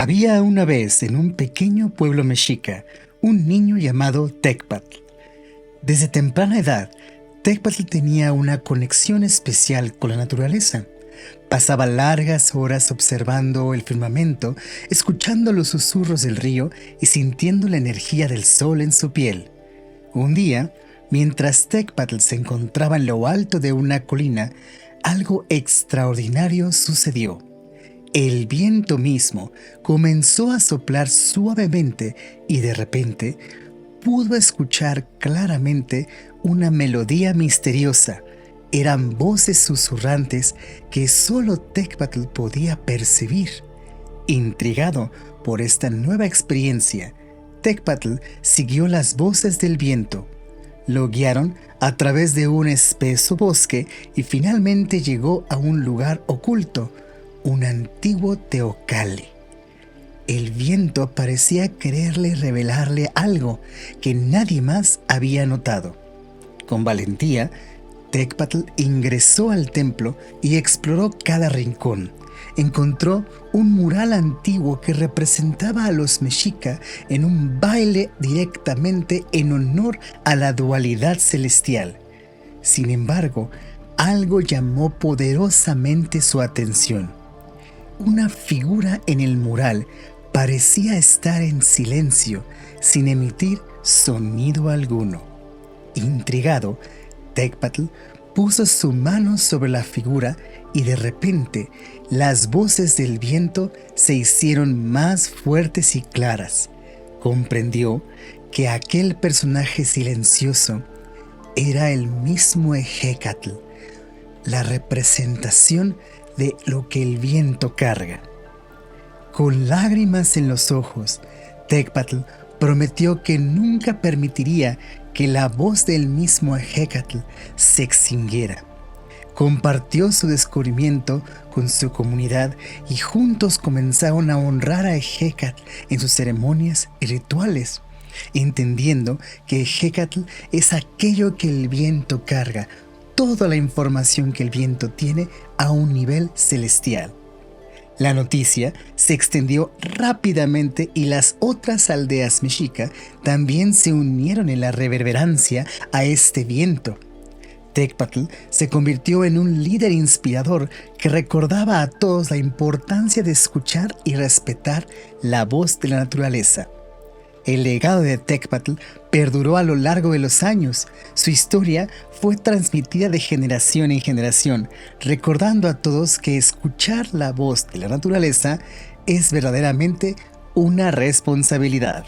Había una vez en un pequeño pueblo mexica un niño llamado Tecpatl. Desde temprana edad, Tecpatl tenía una conexión especial con la naturaleza. Pasaba largas horas observando el firmamento, escuchando los susurros del río y sintiendo la energía del sol en su piel. Un día, mientras Tecpatl se encontraba en lo alto de una colina, algo extraordinario sucedió. El viento mismo comenzó a soplar suavemente y de repente pudo escuchar claramente una melodía misteriosa. Eran voces susurrantes que solo Tecpatl podía percibir. Intrigado por esta nueva experiencia, Tecpatl siguió las voces del viento. Lo guiaron a través de un espeso bosque y finalmente llegó a un lugar oculto, un antiguo teocalli. El viento parecía quererle revelarle algo que nadie más había notado. Con valentía, Tecpatl ingresó al templo y exploró cada rincón. Encontró un mural antiguo que representaba a los mexica en un baile directamente en honor a la dualidad celestial. Sin embargo, algo llamó poderosamente su atención. Una figura en el mural parecía estar en silencio, sin emitir sonido alguno. Intrigado, Tecpatl puso su mano sobre la figura y de repente las voces del viento se hicieron más fuertes y claras. Comprendió que aquel personaje silencioso era el mismo Ejecatl, la representación de lo que el viento carga. Con lágrimas en los ojos, Tecpatl prometió que nunca permitiría que la voz del mismo Ejecatl se extinguiera. Compartió su descubrimiento con su comunidad y juntos comenzaron a honrar a Ejecatl en sus ceremonias y rituales, entendiendo que Ejecatl es aquello que el viento carga, toda la información que el viento tiene a un nivel celestial. La noticia se extendió rápidamente y las otras aldeas mexica también se unieron en la reverencia a este viento. Tecpatl se convirtió en un líder inspirador que recordaba a todos la importancia de escuchar y respetar la voz de la naturaleza. El legado de Tecpatl perduró a lo largo de los años. Su historia fue transmitida de generación en generación, recordando a todos que escuchar la voz de la naturaleza es verdaderamente una responsabilidad.